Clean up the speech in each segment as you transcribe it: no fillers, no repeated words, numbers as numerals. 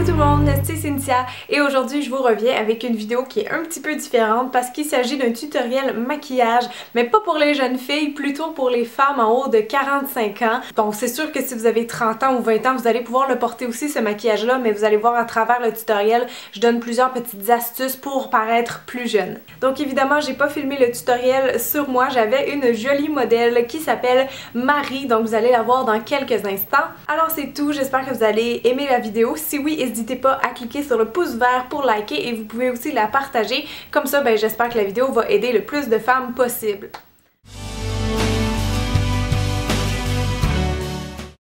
Allô tout le monde, c'est Cynthia et aujourd'hui je vous reviens avec une vidéo qui est un petit peu différente parce qu'il s'agit d'un tutoriel maquillage, mais pas pour les jeunes filles, plutôt pour les femmes en haut de 45 ans. Donc c'est sûr que si vous avez 30 ans ou 20 ans, vous allez pouvoir le porter aussi ce maquillage-là, mais vous allez voir à travers le tutoriel, je donne plusieurs petites astuces pour paraître plus jeune. Donc évidemment, j'ai pas filmé le tutoriel sur moi, j'avais une jolie modèle qui s'appelle Marie, donc vous allez la voir dans quelques instants. Alors c'est tout, j'espère que vous allez aimer la vidéo. Si oui, n'hésitez pas à cliquer sur le pouce vert pour liker et vous pouvez aussi la partager. Comme ça, j'espère que la vidéo va aider le plus de femmes possible.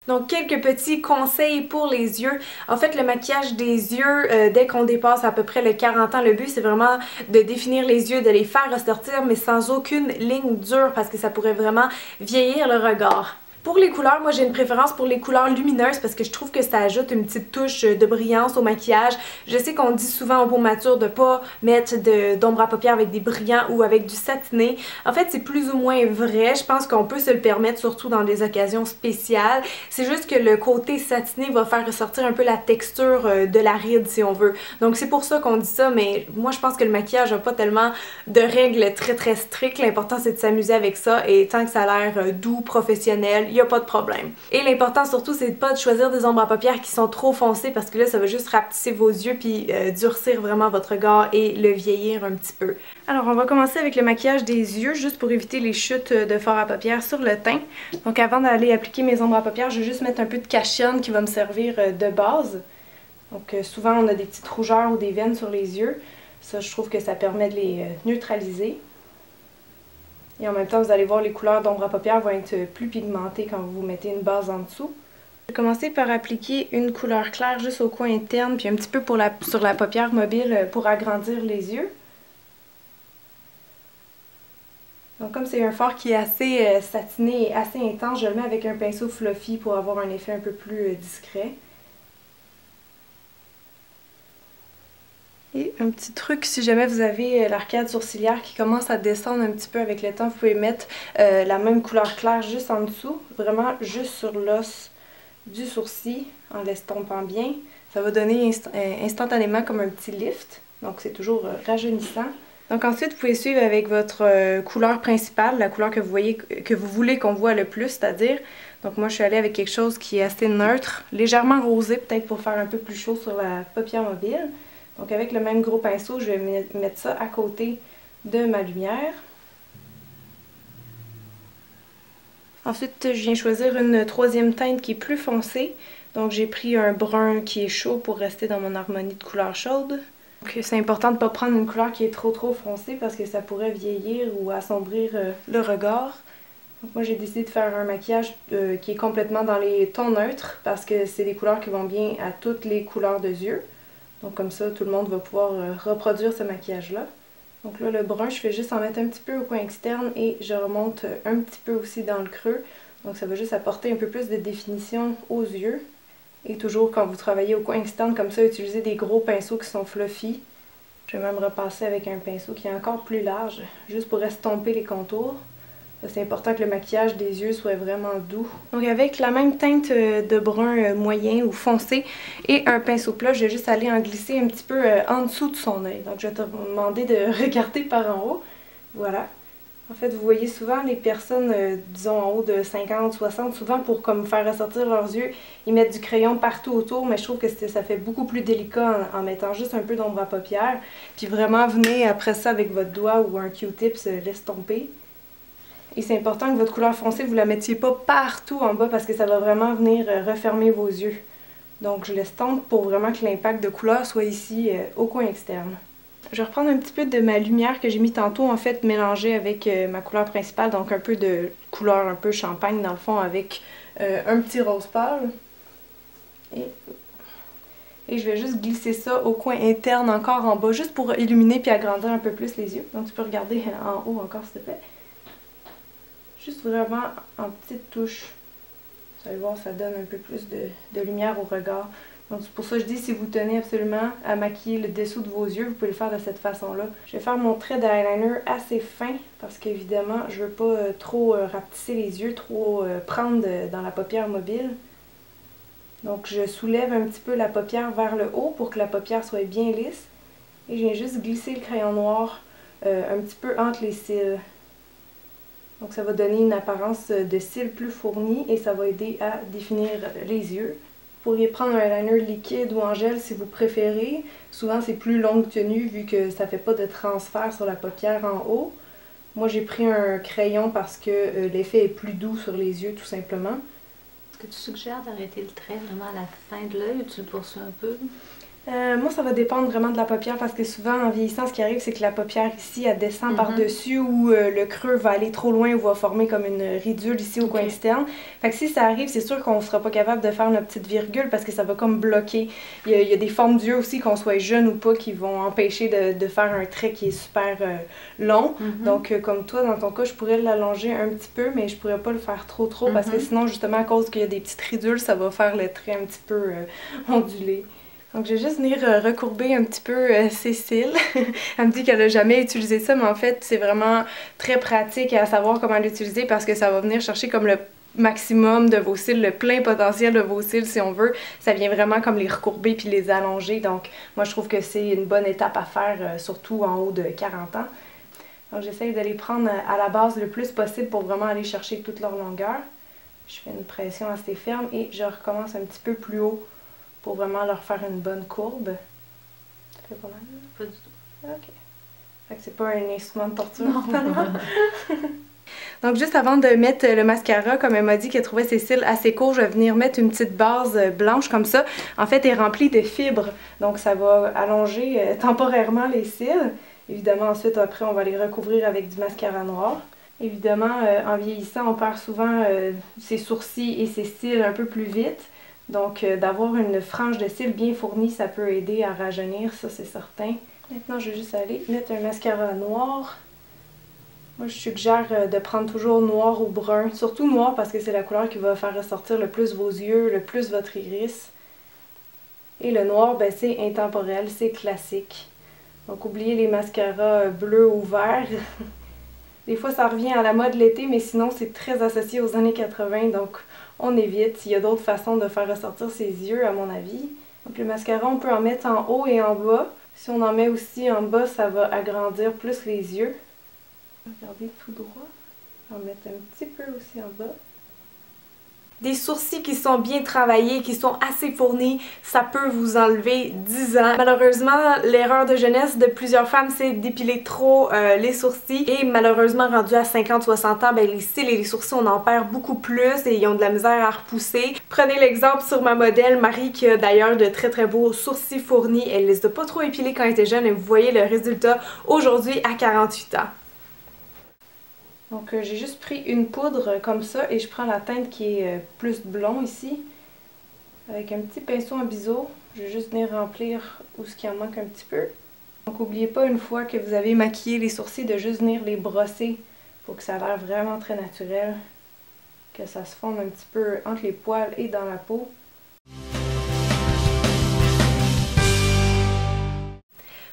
Donc quelques petits conseils pour les yeux. En fait, le maquillage des yeux, dès qu'on dépasse à peu près le 40 ans, le but c'est vraiment de définir les yeux, de les faire ressortir mais sans aucune ligne dure parce que ça pourrait vraiment vieillir le regard. Pour les couleurs, moi j'ai une préférence pour les couleurs lumineuses parce que je trouve que ça ajoute une petite touche de brillance au maquillage. Je sais qu'on dit souvent aux peaux matures de pas mettre d'ombre à paupières avec des brillants ou avec du satiné. En fait, c'est plus ou moins vrai. Je pense qu'on peut se le permettre, surtout dans des occasions spéciales. C'est juste que le côté satiné va faire ressortir un peu la texture de la ride si on veut. Donc c'est pour ça qu'on dit ça, mais moi je pense que le maquillage n'a pas tellement de règles très strictes. L'important c'est de s'amuser avec ça et tant que ça a l'air doux, professionnel, il n'y a pas de problème. Et l'important surtout, c'est pas de choisir des ombres à paupières qui sont trop foncées parce que là, ça va juste rapetisser vos yeux puis durcir vraiment votre regard et le vieillir un petit peu. Alors, on va commencer avec le maquillage des yeux, juste pour éviter les chutes de fard à paupières sur le teint. Donc, avant d'aller appliquer mes ombres à paupières, je vais juste mettre un peu de cache-ionne qui va me servir de base. Donc, souvent, on a des petites rougeurs ou des veines sur les yeux. Ça, je trouve que ça permet de les neutraliser. Et en même temps, vous allez voir, les couleurs d'ombre à paupières vont être plus pigmentées quand vous mettez une base en dessous. Je vais commencer par appliquer une couleur claire juste au coin interne, puis un petit peu sur la paupière mobile pour agrandir les yeux. Donc comme c'est un fard qui est assez satiné et assez intense, je le mets avec un pinceau fluffy pour avoir un effet un peu plus discret. Et un petit truc, si jamais vous avez l'arcade sourcilière qui commence à descendre un petit peu avec le temps, vous pouvez mettre la même couleur claire juste en dessous, vraiment juste sur l'os du sourcil en l'estompant bien. Ça va donner instantanément comme un petit lift, donc c'est toujours rajeunissant. Donc ensuite, vous pouvez suivre avec votre couleur principale, la couleur que vous voulez qu'on voit le plus, c'est-à-dire. Donc moi, je suis allée avec quelque chose qui est assez neutre, légèrement rosé peut-être pour faire un peu plus chaud sur la paupière mobile. Donc avec le même gros pinceau, je vais mettre ça à côté de ma lumière. Ensuite, je viens choisir une troisième teinte qui est plus foncée. Donc j'ai pris un brun qui est chaud pour rester dans mon harmonie de couleurs chaudes. Donc c'est important de ne pas prendre une couleur qui est trop foncée parce que ça pourrait vieillir ou assombrir le regard. Donc moi j'ai décidé de faire un maquillage qui est complètement dans les tons neutres parce que c'est des couleurs qui vont bien à toutes les couleurs de yeux. Donc comme ça, tout le monde va pouvoir reproduire ce maquillage-là. Donc là, le brun, je fais juste en mettre un petit peu au coin externe et je remonte un petit peu aussi dans le creux. Donc ça va juste apporter un peu plus de définition aux yeux. Et toujours quand vous travaillez au coin externe comme ça, utilisez des gros pinceaux qui sont fluffy. Je vais même repasser avec un pinceau qui est encore plus large, juste pour estomper les contours. C'est important que le maquillage des yeux soit vraiment doux. Donc avec la même teinte de brun moyen ou foncé et un pinceau plat, je vais juste aller en glisser un petit peu en dessous de son œil. Donc je vais te demander de regarder par en haut. Voilà. En fait, vous voyez souvent les personnes, disons en haut de 50, 60, souvent pour comme faire ressortir leurs yeux, ils mettent du crayon partout autour, mais je trouve que ça fait beaucoup plus délicat en mettant juste un peu d'ombre à paupières. Puis vraiment, venez après ça avec votre doigt ou un Q-tip, l'estomper. Et c'est important que votre couleur foncée, vous la mettiez pas partout en bas parce que ça va vraiment venir refermer vos yeux. Donc je l'estompe pour vraiment que l'impact de couleur soit ici au coin externe. Je vais reprendre un petit peu de ma lumière que j'ai mis tantôt en fait mélangée avec ma couleur principale, donc un peu de couleur un peu champagne dans le fond avec un petit rose pâle. Et je vais juste glisser ça au coin interne encore en bas, juste pour illuminer puis agrandir un peu plus les yeux. Donc tu peux regarder en haut encore s'il te plaît. Juste vraiment en petites touches. Vous allez voir, ça donne un peu plus de lumière au regard. Donc c'est pour ça que je dis, si vous tenez absolument à maquiller le dessous de vos yeux, vous pouvez le faire de cette façon-là. Je vais faire mon trait d'eyeliner assez fin parce qu'évidemment, je veux pas trop rapetisser les yeux, trop prendre dans la paupière mobile. Donc je soulève un petit peu la paupière vers le haut pour que la paupière soit bien lisse. Et je viens juste glisser le crayon noir un petit peu entre les cils. Donc ça va donner une apparence de cils plus fournie et ça va aider à définir les yeux. Vous pourriez prendre un liner liquide ou en gel si vous préférez. Souvent c'est plus longue tenue vu que ça ne fait pas de transfert sur la paupière en haut. Moi j'ai pris un crayon parce que l'effet est plus doux sur les yeux tout simplement. Est-ce que tu suggères d'arrêter le trait vraiment à la fin de l'œil ou tu le poursuis un peu? Moi, ça va dépendre vraiment de la paupière parce que souvent, en vieillissant, ce qui arrive, c'est que la paupière ici, elle descend par-dessus ou le creux va aller trop loin ou va former comme une ridule ici au coin externe. Fait que si ça arrive, c'est sûr qu'on sera pas capable de faire notre petite virgule parce que ça va comme bloquer. Il y a des formes d'yeux aussi, qu'on soit jeune ou pas, qui vont empêcher de faire un trait qui est super long. Donc, comme toi, dans ton cas, je pourrais l'allonger un petit peu, mais je pourrais pas le faire trop parce que sinon, justement, à cause qu'il y a des petites ridules, ça va faire le trait un petit peu ondulé. Donc je vais juste venir recourber un petit peu ses cils. Elle me dit qu'elle n'a jamais utilisé ça, mais en fait c'est vraiment très pratique à savoir comment l'utiliser parce que ça va venir chercher comme le maximum de vos cils, le plein potentiel de vos cils si on veut. Ça vient vraiment comme les recourber puis les allonger. Donc moi je trouve que c'est une bonne étape à faire, surtout en haut de 40 ans. Donc j'essaye de les prendre à la base le plus possible pour vraiment aller chercher toute leur longueur. Je fais une pression assez ferme et je recommence un petit peu plus haut pour vraiment leur faire une bonne courbe. Ça fait pas mal? Pas du tout. Ok. Fait que c'est pas un instrument de torture, totalement. Donc juste avant de mettre le mascara, comme elle m'a dit qu'elle trouvait ses cils assez courts, je vais venir mettre une petite base blanche comme ça. En fait, elle est remplie de fibres, donc ça va allonger temporairement les cils. Évidemment, ensuite, après, on va les recouvrir avec du mascara noir. Évidemment, en vieillissant, on perd souvent ses sourcils et ses cils un peu plus vite. Donc, d'avoir une frange de cils bien fournie, ça peut aider à rajeunir, ça c'est certain. Maintenant, je vais juste aller mettre un mascara noir. Moi, je suggère de prendre toujours noir ou brun. Surtout noir parce que c'est la couleur qui va faire ressortir le plus vos yeux, le plus votre iris. Et le noir, ben, c'est intemporel, c'est classique. Donc, oubliez les mascaras bleus ou verts. Des fois, ça revient à la mode l'été, mais sinon, c'est très associé aux années 80, donc on évite. Il y a d'autres façons de faire ressortir ses yeux, à mon avis. Donc le mascara, on peut en mettre en haut et en bas. Si on en met aussi en bas, ça va agrandir plus les yeux. Regardez tout droit. On va mettre un petit peu aussi en bas. Des sourcils qui sont bien travaillés, qui sont assez fournis, ça peut vous enlever 10 ans. Malheureusement, l'erreur de jeunesse de plusieurs femmes, c'est d'épiler trop les sourcils. Et malheureusement, rendu à 50-60 ans, ben, les cils et les sourcils, on en perd beaucoup plus et ils ont de la misère à repousser. Prenez l'exemple sur ma modèle, Marie, qui a d'ailleurs de très très beaux sourcils fournis. Elle les a pas trop épilés quand elle était jeune et vous voyez le résultat aujourd'hui à 48 ans. Donc j'ai juste pris une poudre comme ça et je prends la teinte qui est plus blond ici. Avec un petit pinceau en biseau, je vais juste venir remplir où ce qui en manque un petit peu. Donc n'oubliez pas une fois que vous avez maquillé les sourcils de juste venir les brosser pour que ça a l'air vraiment très naturel. Que ça se fonde un petit peu entre les poils et dans la peau.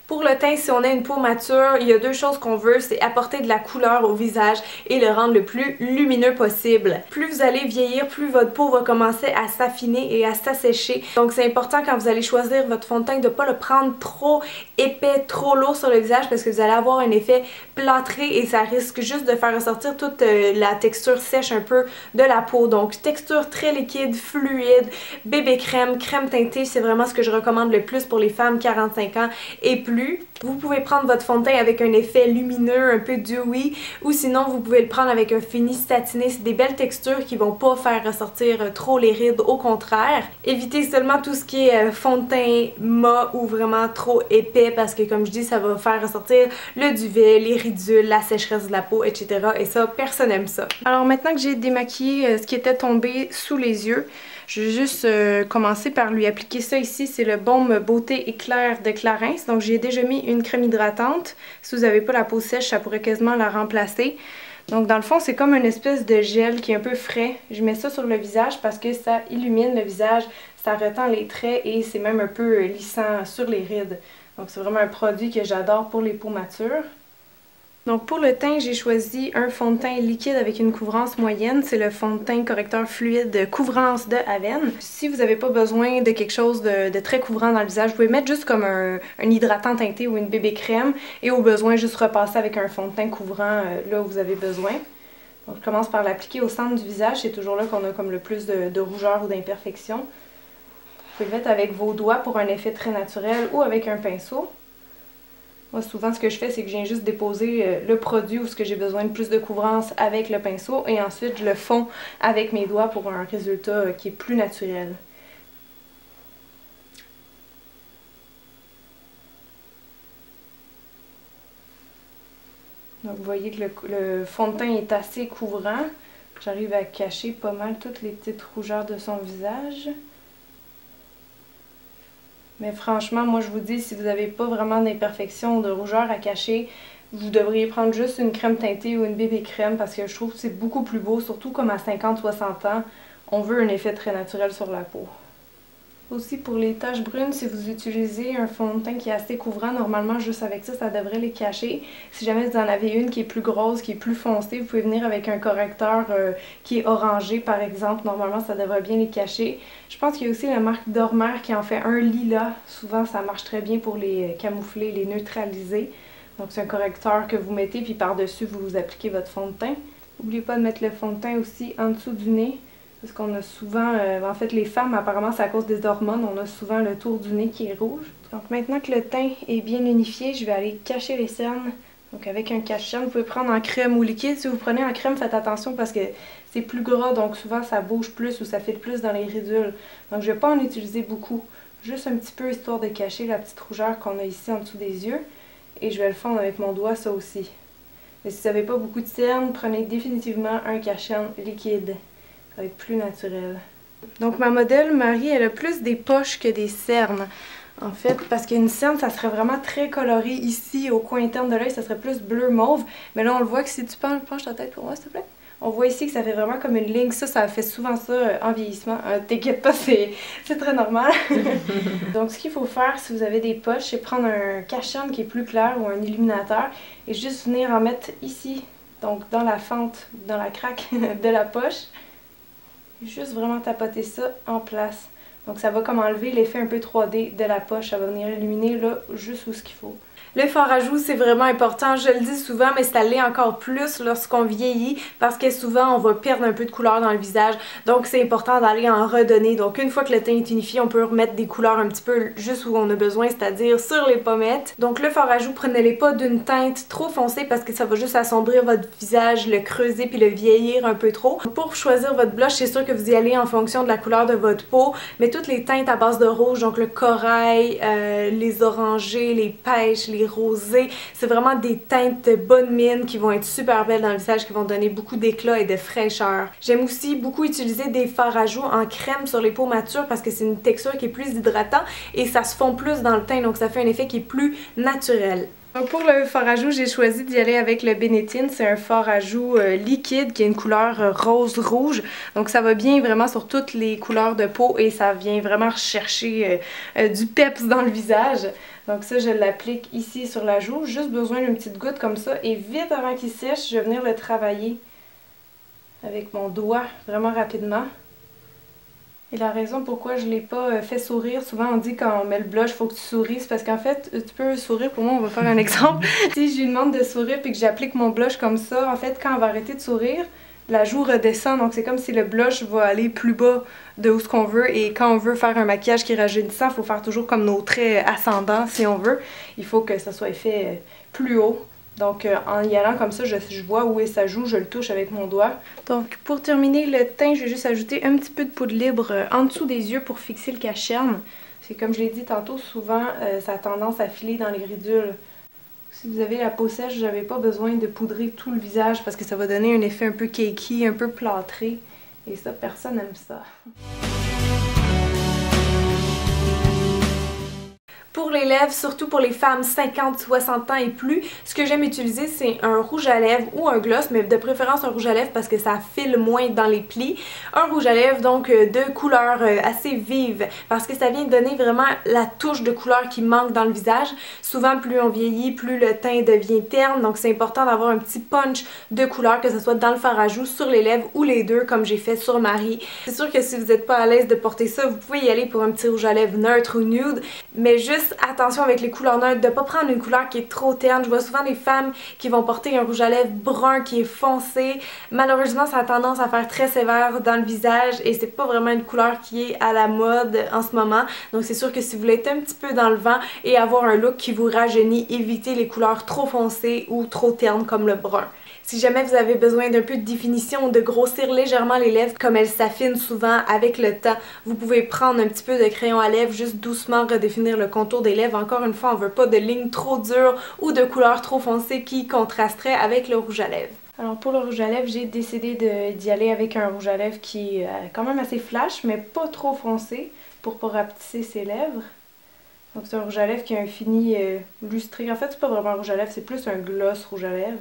Pour le teint, si on a une peau mature, il y a deux choses qu'on veut, c'est apporter de la couleur au visage et le rendre le plus lumineux possible. Plus vous allez vieillir, plus votre peau va commencer à s'affiner et à s'assécher. Donc c'est important quand vous allez choisir votre fond de teint de ne pas le prendre trop épais, trop lourd sur le visage parce que vous allez avoir un effet plâtré et ça risque juste de faire ressortir toute la texture sèche un peu de la peau. Donc texture très liquide, fluide, bébé crème, crème teintée, c'est vraiment ce que je recommande le plus pour les femmes 45 ans et plus. Vous pouvez prendre votre fond de teint avec un effet lumineux, un peu dewy, ou sinon vous pouvez le prendre avec un fini satiné. C'est des belles textures qui vont pas faire ressortir trop les rides, au contraire. Évitez seulement tout ce qui est fond de teint mat ou vraiment trop épais parce que comme je dis, ça va faire ressortir le duvet, les ridules, la sécheresse de la peau, etc. Et ça, personne n'aime ça. Alors maintenant que j'ai démaquillé ce qui était tombé sous les yeux, je vais juste commencer par lui appliquer ça ici. C'est le baume Beauté Éclair de Clarins. Donc j'ai déjà mis une crème hydratante. Si vous n'avez pas la peau sèche, ça pourrait quasiment la remplacer. Donc dans le fond, c'est comme une espèce de gel qui est un peu frais. Je mets ça sur le visage parce que ça illumine le visage, ça retend les traits et c'est même un peu lissant sur les rides. Donc c'est vraiment un produit que j'adore pour les peaux matures. Donc pour le teint, j'ai choisi un fond de teint liquide avec une couvrance moyenne. C'est le fond de teint correcteur fluide couvrance de Avène. Si vous n'avez pas besoin de quelque chose de très couvrant dans le visage, vous pouvez mettre juste comme un hydratant teinté ou une bébé crème et au besoin juste repasser avec un fond de teint couvrant là où vous avez besoin. Donc je commence par l'appliquer au centre du visage. C'est toujours là qu'on a comme le plus de rougeur ou d'imperfection. Vous pouvez le mettre avec vos doigts pour un effet très naturel ou avec un pinceau. Moi, souvent, ce que je fais, c'est que je viens juste déposer le produit ou ce que j'ai besoin de plus de couvrance avec le pinceau et ensuite, je le fonds avec mes doigts pour un résultat qui est plus naturel. Donc, vous voyez que le fond de teint est assez couvrant. J'arrive à cacher pas mal toutes les petites rougeurs de son visage. Mais franchement, moi je vous dis, si vous n'avez pas vraiment d'imperfection ou de rougeur à cacher, vous devriez prendre juste une crème teintée ou une bébé crème parce que je trouve que c'est beaucoup plus beau, surtout comme à 50-60 ans, on veut un effet très naturel sur la peau. Aussi pour les taches brunes, si vous utilisez un fond de teint qui est assez couvrant, normalement juste avec ça, ça devrait les cacher. Si jamais vous en avez une qui est plus grosse, qui est plus foncée, vous pouvez venir avec un correcteur qui est orangé par exemple. Normalement ça devrait bien les cacher. Je pense qu'il y a aussi la marque Dormer qui en fait un lilas. Souvent ça marche très bien pour les camoufler, les neutraliser. Donc c'est un correcteur que vous mettez puis par-dessus vous appliquez votre fond de teint. N'oubliez pas de mettre le fond de teint aussi en dessous du nez. Parce qu'on a souvent, en fait les femmes apparemment c'est à cause des hormones, on a souvent le tour du nez qui est rouge. Donc maintenant que le teint est bien unifié, je vais aller cacher les cernes. Donc avec un cache-cerne, vous pouvez prendre en crème ou liquide. Si vous prenez en crème, faites attention parce que c'est plus gras, donc souvent ça bouge plus ou ça fait plus dans les ridules. Donc je ne vais pas en utiliser beaucoup, juste un petit peu histoire de cacher la petite rougeur qu'on a ici en dessous des yeux. Et je vais le fondre avec mon doigt ça aussi. Mais si vous n'avez pas beaucoup de cernes, prenez définitivement un cache-cerne liquide. Ça va être plus naturel. Donc ma modèle Marie, elle a plus des poches que des cernes. En fait, parce qu'une cerne, ça serait vraiment très coloré ici, au coin interne de l'œil, ça serait plus bleu mauve. Mais là, on le voit que si tu penches ta tête pour moi, s'il te plaît. On voit ici que ça fait vraiment comme une ligne. Ça fait souvent ça en vieillissement. T'inquiète pas, c'est très normal. Donc ce qu'il faut faire si vous avez des poches, c'est prendre un cache-cerne qui est plus clair ou un illuminateur et juste venir en mettre ici, donc dans la fente, dans la craque de la poche. Juste vraiment tapoter ça en place. Donc ça va comme enlever l'effet un peu 3D de la poche. Ça va venir illuminer là juste où ce qu'il faut. Le fard à joues, c'est vraiment important, je le dis souvent, mais ça l'est encore plus lorsqu'on vieillit parce que souvent on va perdre un peu de couleur dans le visage, donc c'est important d'aller en redonner. Donc une fois que le teint est unifié, on peut remettre des couleurs un petit peu juste où on a besoin, c'est-à-dire sur les pommettes. Donc le fard à joues, prenez-les pas d'une teinte trop foncée parce que ça va juste assombrir votre visage, le creuser puis le vieillir un peu trop. Pour choisir votre blush, c'est sûr que vous y allez en fonction de la couleur de votre peau, mais toutes les teintes à base de rouge, donc le corail, les orangés, les pêches, les rosés, c'est vraiment des teintes de bonne mine qui vont être super belles dans le visage, qui vont donner beaucoup d'éclat et de fraîcheur. J'aime aussi beaucoup utiliser des fards à joues en crème sur les peaux matures parce que c'est une texture qui est plus hydratant et ça se fond plus dans le teint, donc ça fait un effet qui est plus naturel. Donc pour le fard à joues, j'ai choisi d'y aller avec le Benettin. C'est un fard à joues liquide qui a une couleur rose-rouge. Donc ça va bien vraiment sur toutes les couleurs de peau et ça vient vraiment chercher du peps dans le visage. Donc ça, je l'applique ici sur la joue. Juste besoin d'une petite goutte comme ça. Et vite avant qu'il sèche, je vais venir le travailler avec mon doigt vraiment rapidement. Et la raison pourquoi je ne l'ai pas fait sourire, souvent on dit quand on met le blush, il faut que tu souris, parce qu'en fait, tu peux sourire, pour moi on va faire un exemple. Si je lui demande de sourire puis que j'applique mon blush comme ça, en fait quand elle va arrêter de sourire, la joue redescend, donc c'est comme si le blush va aller plus bas de où ce qu'on veut, et quand on veut faire un maquillage qui est rajeunissant, il faut faire toujours comme nos traits ascendants si on veut. Il faut que ça soit fait plus haut. Donc en y allant comme ça, je vois où est sa joue, je le touche avec mon doigt. Donc pour terminer le teint, je vais juste ajouter un petit peu de poudre libre en dessous des yeux pour fixer le cache-cerne. C'est comme je l'ai dit tantôt, souvent ça a tendance à filer dans les ridules. Si vous avez la peau sèche, vous n'avez pas besoin de poudrer tout le visage parce que ça va donner un effet un peu cakey, un peu plâtré. Et ça, personne n'aime ça. Pour les lèvres, surtout pour les femmes 50-60 ans et plus, ce que j'aime utiliser c'est un rouge à lèvres ou un gloss, mais de préférence un rouge à lèvres parce que ça file moins dans les plis. Un rouge à lèvres donc de couleur assez vive parce que ça vient donner vraiment la touche de couleur qui manque dans le visage. Souvent plus on vieillit, plus le teint devient terne, donc c'est important d'avoir un petit punch de couleur, que ce soit dans le fard à joues, sur les lèvres ou les deux comme j'ai fait sur Marie. C'est sûr que si vous n'êtes pas à l'aise de porter ça, vous pouvez y aller pour un petit rouge à lèvres neutre ou nude, mais juste attention avec les couleurs neutres, de pas prendre une couleur qui est trop terne. Je vois souvent des femmes qui vont porter un rouge à lèvres brun qui est foncé. Malheureusement, ça a tendance à faire très sévère dans le visage et c'est pas vraiment une couleur qui est à la mode en ce moment. Donc c'est sûr que si vous voulez être un petit peu dans le vent et avoir un look qui vous rajeunit, évitez les couleurs trop foncées ou trop ternes comme le brun. Si jamais vous avez besoin d'un peu de définition ou de grossir légèrement les lèvres, comme elles s'affinent souvent avec le temps, vous pouvez prendre un petit peu de crayon à lèvres, juste doucement redéfinir le contour des lèvres. Encore une fois, on veut pas de lignes trop dures ou de couleurs trop foncées qui contrasteraient avec le rouge à lèvres. Alors pour le rouge à lèvres, j'ai décidé d'y aller avec un rouge à lèvres qui est quand même assez flash, mais pas trop foncé pour pas rapetisser ses lèvres. Donc c'est un rouge à lèvres qui a un fini lustré. En fait, c'est pas vraiment un rouge à lèvres, c'est plus un gloss rouge à lèvres.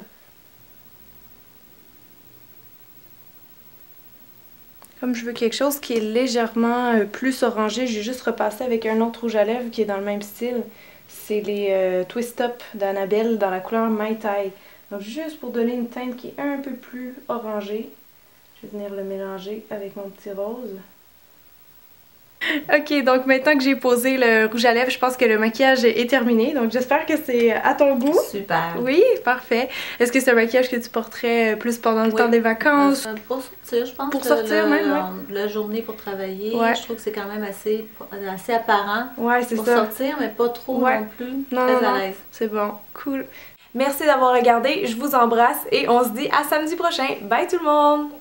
Comme je veux quelque chose qui est légèrement plus orangé, j'ai juste repassé avec un autre rouge à lèvres qui est dans le même style. C'est les Twist Up d'Annabelle dans la couleur Mai Tai. Donc juste pour donner une teinte qui est un peu plus orangée, je vais venir le mélanger avec mon petit rose. Ok, donc maintenant que j'ai posé le rouge à lèvres, je pense que le maquillage est terminé. Donc j'espère que c'est à ton goût. Super. Oui, parfait. Est-ce que c'est un maquillage que tu porterais plus pendant le temps des vacances? Pour sortir, je pense. Pour sortir même, ouais. La journée pour travailler, Ouais. je trouve que c'est quand même assez apparent. Ouais, c'est ça. Pour sortir, mais pas trop non plus. Très à l'aise. C'est bon, cool. Merci d'avoir regardé, je vous embrasse et on se dit à samedi prochain. Bye tout le monde!